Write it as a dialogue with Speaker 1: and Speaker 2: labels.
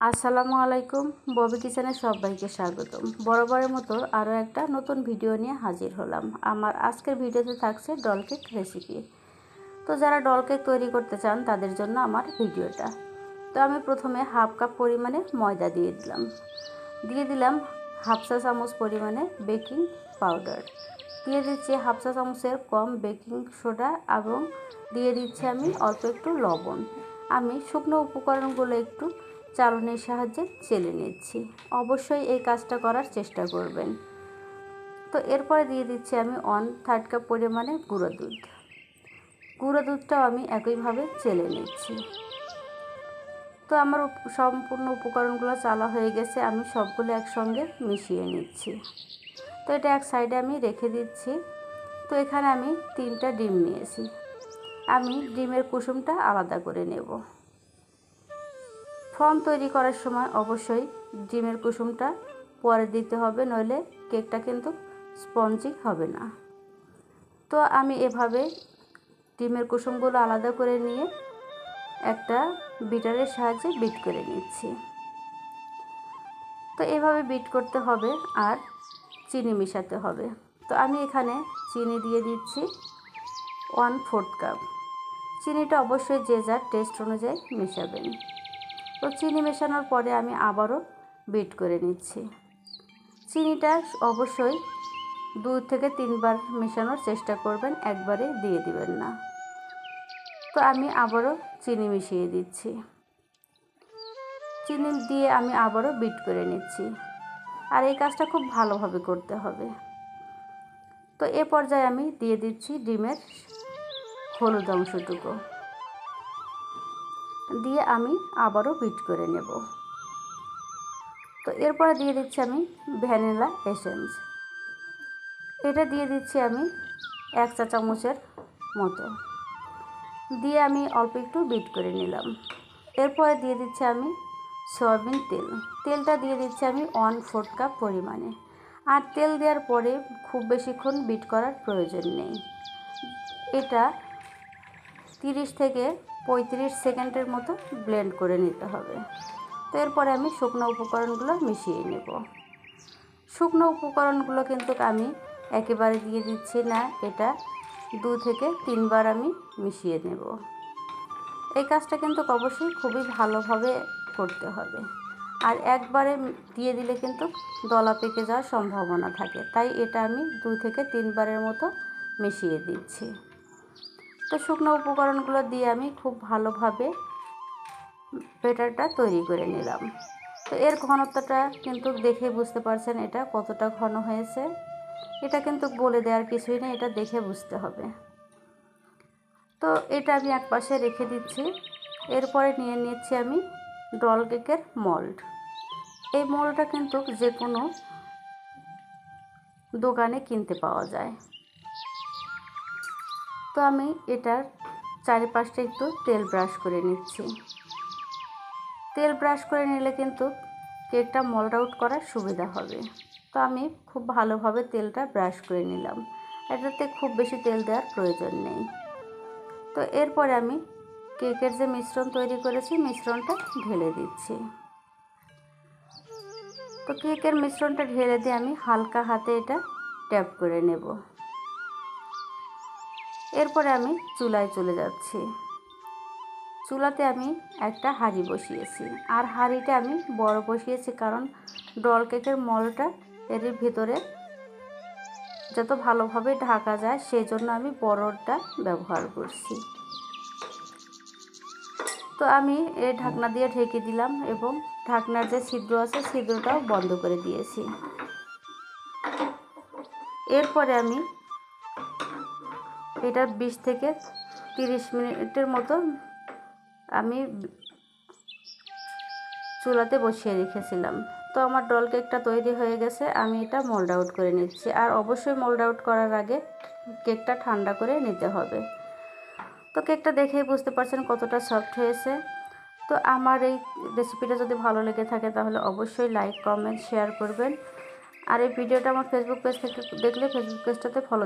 Speaker 1: আসসালামু আলাইকুম। ববি কিচেনে সবাইকে স্বাগতম। বরাবরের মতো আরও একটা নতুন ভিডিও নিয়ে হাজির হলাম। আমার আজকের ভিডিওতে থাকছে ডল কেক রেসিপি। তো যারা ডল কেক তৈরি করতে চান তাদের জন্য আমার ভিডিওটা। তো আমি প্রথমে হাফ কাপ পরিমাণে ময়দা দিয়ে দিলাম হাফ চা চামচ পরিমাণে বেকিং পাউডার, দিয়ে দিচ্ছি হাফ চা চামচের কম বেকিং সোডা এবং দিয়ে দিচ্ছি আমি অল্প একটু লবণ। আমি শুকনো উপকরণগুলো একটু চালনির সাহায্যে চেলে নিচ্ছি। অবশ্যই এই কাজটা করার চেষ্টা করবেন। তো এরপরে দিয়ে দিচ্ছি আমি 1/3 কাপ পরিমাণে গুঁড়ো দুধটাও আমি একইভাবে চেলে নিচ্ছি। তো আমার সম্পূর্ণ উপকরণগুলো চালা হয়ে গেছে, আমি সবগুলো একসঙ্গে মিশিয়ে নিচ্ছি। তো এটা এক সাইডে আমি রেখে দিচ্ছি। তো এখানে আমি 3টা ডিম নিয়েছি, আমি ডিমের কুসুমটা আলাদা করে নেব। ফর্ম তৈরি করার সময় অবশ্যই ডিমের কুসুমটা পরে দিতে হবে, নইলে কেকটা কিন্তু স্পঞ্জি হবে না। তো আমি এভাবে ডিমের কুসুমগুলো আলাদা করে নিয়ে একটা বিটারের সাহায্যে বিট করে নিচ্ছি। তো এভাবে বিট করতে হবে আর চিনি মেশাতে হবে। তো আমি এখানে চিনি দিয়ে দিচ্ছি 1/4 কাপ। চিনিটা অবশ্যই যে যার টেস্ট অনুযায়ী মেশাবেন। তো চিনি মেশানোর পরে আমি আবারও বিট করে নিচ্ছি। চিনিটা অবশ্যই 2 থেকে 3 বার মেশানোর চেষ্টা করবেন, একবারে দিয়ে দিবেন না। তো আমি আবারও চিনি মিশিয়ে দিচ্ছি। চিনি দিয়ে আমি আবারও বিট করে নিচ্ছি। আর এই কাজটা খুব ভালোভাবে করতে হবে। তো এ পর্যায়ে আমি দিয়ে দিচ্ছি ডিমের হলুদ অংশটুকু, দিয়ে আমি আবারও বিট করে নেব। তো এরপরে দিয়ে দিচ্ছি আমি ভ্যানিলা এসেন্স। এটা দিয়ে দিচ্ছি আমি 1 চা চামচের মতো, দিয়ে আমি অল্প একটু বিট করে নিলাম। এরপরে দিয়ে দিচ্ছি আমি সয়াবিন তেলটা দিয়ে দিচ্ছি আমি 1/4 কাপ পরিমাণে। আর তেল দেওয়ার পরে খুব বেশিক্ষণ বিট করার প্রয়োজন নেই, এটা 30 থেকে 35 সেকেন্ডের মতো ব্লেন্ড করে নিতে হবে। তো এরপরে আমি শুকনো উপকরণগুলো মিশিয়ে নেব। শুকনো উপকরণগুলো কিন্তু আমি একেবারে দিয়ে দিচ্ছি না, এটা 2 থেকে 3 বার আমি মিশিয়ে নেব। এই কাজটা কিন্তু অবশ্যই খুবই ভালোভাবে করতে হবে। আর একবারে দিয়ে দিলে কিন্তু দলা পেকে যাওয়ার সম্ভাবনা থাকে, তাই এটা আমি 2 থেকে 3 বারের মতো মিশিয়ে দিচ্ছি। তো শুকনো উপকরণগুলো দিয়ে আমি খুব ভালোভাবে ব্যাটারটা তৈরি করে নিলাম। তো এর ঘনত্বটা কিন্তু দেখে বুঝতে পারছেন এটা কতটা ঘন হয়েছে। এটা কিন্তু বলে দেওয়ার কিছুই নেই, এটা দেখে বুঝতে হবে। তো এটা আমি এক পাশে রেখে দিচ্ছি। এরপরে নিয়ে নিচ্ছি আমি ডল কেকের মোল্ড। এই মোল্ডটা কিন্তু যে কোনো দোকানে কিনতে পাওয়া যায়। তো আমি এটার চারিপাশটা একটু তেল ব্রাশ করে নিচ্ছি। তেল ব্রাশ করে নিলে কিন্তু কেকটা মোল্ড আউট করার সুবিধা হবে। তো আমি খুব ভালোভাবে তেলটা ব্রাশ করে নিলাম, এটাতে খুব বেশি তেল দেওয়ার প্রয়োজন নেই। তো এরপরে আমি কেকের যে মিশ্রণ তৈরি করেছি মিশ্রণটা ঢেলে দিচ্ছি। তো কেকের মিশ্রণটা ঢেলে দিয়ে আমি হালকা হাতে এটা ট্যাপ করে নেব। এরপরে আমি চুলায় চলে যাচ্ছি। চুলাতে আমি একটা হাঁড়ি বসিয়েছি, আর হাঁড়িটা আমি বড় বসিয়েছি কারণ ডল কেকের মোল্ডটা এর ভিতরে যত ভালোভাবে ঢাকা যায় সেই জন্য আমি বড়টা ব্যবহার করছি। তো আমি এই ঢাকনা দিয়ে ঢেকে দিলাম এবং ঢাকনার যে ছিদ্র আছে ছিদ্রটাও বন্ধ করে দিয়েছি। এরপরে আমি এটা 20 থেকে 30 মিনিটের মতো আমি চুলাতে বসিয়ে রেখেছিলাম। তো আমার ডল কেকটা তৈরি হয়ে গেছে, আমি এটা মোল্ড আউট করে নিচ্ছি। আর অবশ্যই মোল্ড আউট করার আগে কেকটা ঠান্ডা করে নিতে হবে। তো কেকটা দেখেই বুঝতে পারছেন কতটা সফট হয়েছে। তো আমার এই রেসিপিটা যদি ভালো লেগে থাকে তাহলে অবশ্যই লাইক, কমেন্ট, শেয়ার করবেন। আর এই ভিডিওটা আমার ফেসবুক পেজ থেকে দেখলে ফেসবুক পেজটাতে ফলো